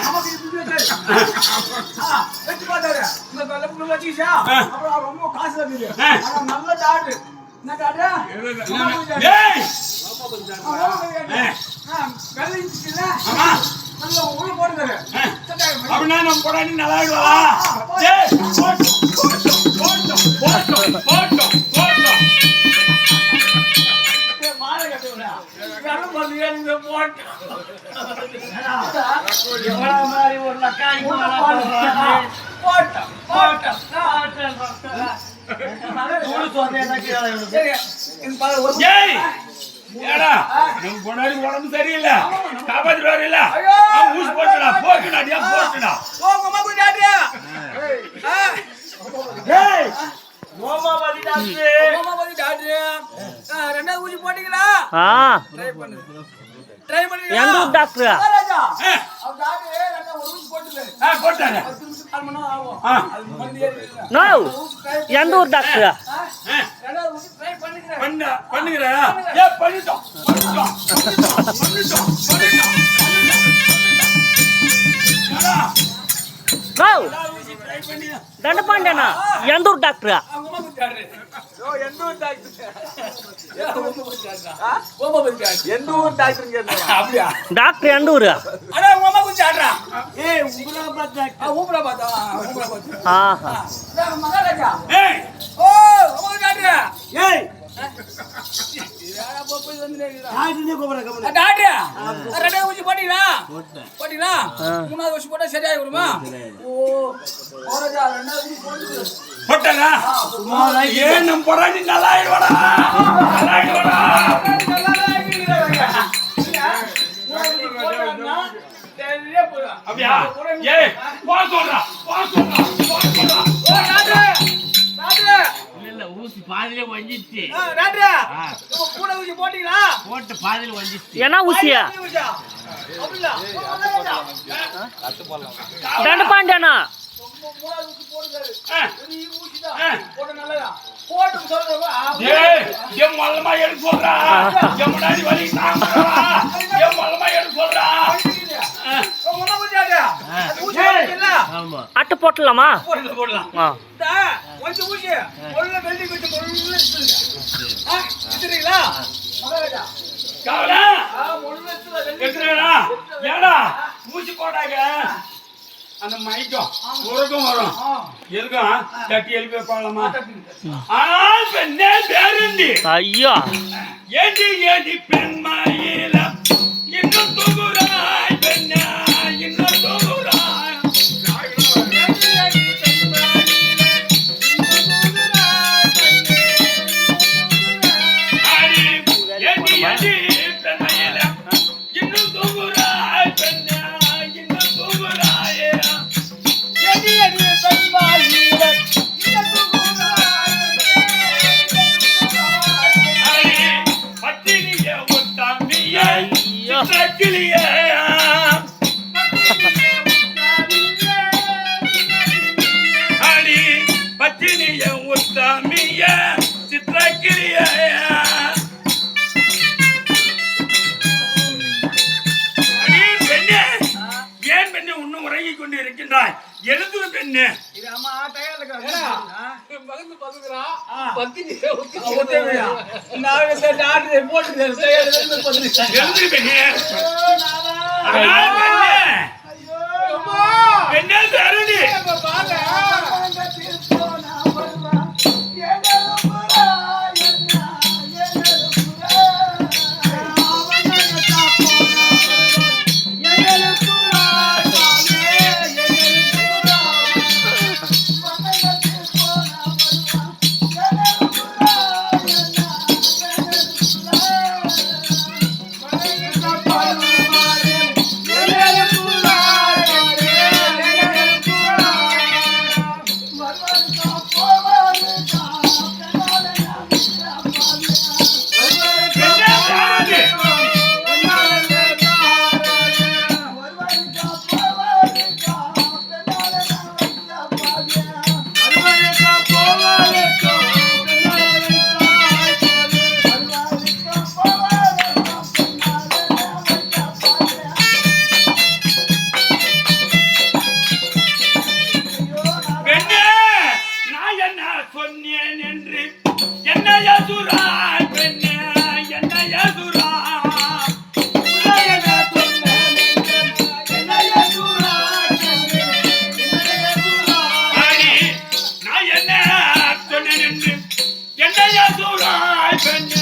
நமக்கு இது வெச்சு பார்த்தாரு இந்த வெள்ளப்புள்ள வச்சிச்சா அப்புறம் ரொம்ப காசு இருக்குது ஆனா நல்ல டாடு என்ன டாடு ஏய் வெள்ளை இல்ல ஆமா நல்ல உள்ள போடுறாரு அப்படினா நம்ம போடாடி நல்லா இருக்குடா ஏய் போடு மாலை கட்டுடா வெள்ளம் பண்ணியா நீங்க போடு எவ்வளவு மாதிரி ஒரு லக்காய் போடு தூள் சோதனை என்னக்கீடா சரி இந்த பாரு ஒரு ஏய் ஏடா நம்ம போடாடி உடம்பு சரியில்லை காப்பாத்திட்டு வரல ஊசி போட்டுடா போட்டுடா போங்கம்மா குண்டாடியா ஏய் ஓமாபதி டாக்டர் ரெண்டாவது ஊசி போட்டீங்களா ட்ரை பண்ணுங்க எந்த டாக்டர் ராஜா அவர் டாக்டர் ரெண்டாவது ஒரு ஊசி போட்டுட்டாரு போட்டானே 10 நிமிஷம் 4 மணி நேரம் ஆகும் அது மருந்து ஏறிடுங்க நோ எந்த ஊர் டாக்டர் ரெண்டாவது ஊசி ட்ரை பண்ணிக்கிறேன் பண்ணுங்கடா ஏய் பண்ணிட்டோம் ஏடா நோ ஊசி ட்ரை பண்ணி தண்டபாண்டியனா எந்த ஊர் டாக்டர் அம்மா குண்டாரு யோ எந்த ஊர் டாக்டர் ஓமாபதி டாக்டர் எந்த ஊர் டாக்டர் கேக்குறா அப்படியே டாக்டர் எந்த ஊர் அட அம்மா குண்டாடுறா ஏய் உம்ராபாத் டாக்டர் உம்ராபாத் ஆஹா மகாராஜா ஏய் ஓ அம்மா டாக்டர் ஏய் யாரா போய் வந்து ஆதினே கோபர கமல டாக்டர் ரெண்டாவது ஊசி போட்டீங்களா போட்டீங்களா மூணாவது ஊசி போட்டா சரியாகி வருமா ஓ மகாராஜா ரெண்டாவது ஊசி போடுங்க போட்டனா ஏன் நம்ம போடாடி நல்லா ஆயிடுவாடா அப்படியா ஏய் வா சொல்றா இல்ல ஊசி பாதியில வஞ்சிச்சு கூட ஊசி போட்டீங்களா போட்டு பாதியில வஞ்சிச்சு என்ன ஊசியா தண்டபாண்டியனா ஏய் எம் மல்லமா எடுத்து சொல்றா எம் முன்னாடி வலி தாங்கறா எம் மல்லமா எடுத்து சொல்றா ஆமா அட்டை போட்டலாமா போடலாம் கொஞ்சம் ஊசி ஒழுங்கா வெள்ளி வச்சு ஒழுங்கா காவலா எதுறா ஏடா மூச்சு போடாங்க அந்த மைக்கம் உறக்கம் வரும் எதுக்கும் தட்டி எழுப்பி வைப்பாங்களா ஆனால் பெண்ணே பேருந்தி ஐயா ஏண்டி பெண்மாயில இன்னும் தூங்குறாய் பெண்ணா இன்னும் தூங்குறாய் ஏண்டி பெண்மாயில இன்னும் தூங்குறாய் பெண்ணா இன்னும் தூங்குறாய் பத்தினிய ஒட்டாமிய சித்திரக்கிளிய அடி பத்தினிய ஒட்டாமிய சித்திரக்கிளிய அடி பெண்ணே ஏன் பெண்ணே இன்னும் உறங்கிக் கொண்டு இருக்கின்றாய் எழுது பெண்ணே எழுது பெண்ணே பெண்ணே தருணி Yeah. சுராய் பெண்ணே என்னைய சுரா நான் என்ன சொன்னேன் என்னைய சுராய் பெண்ணே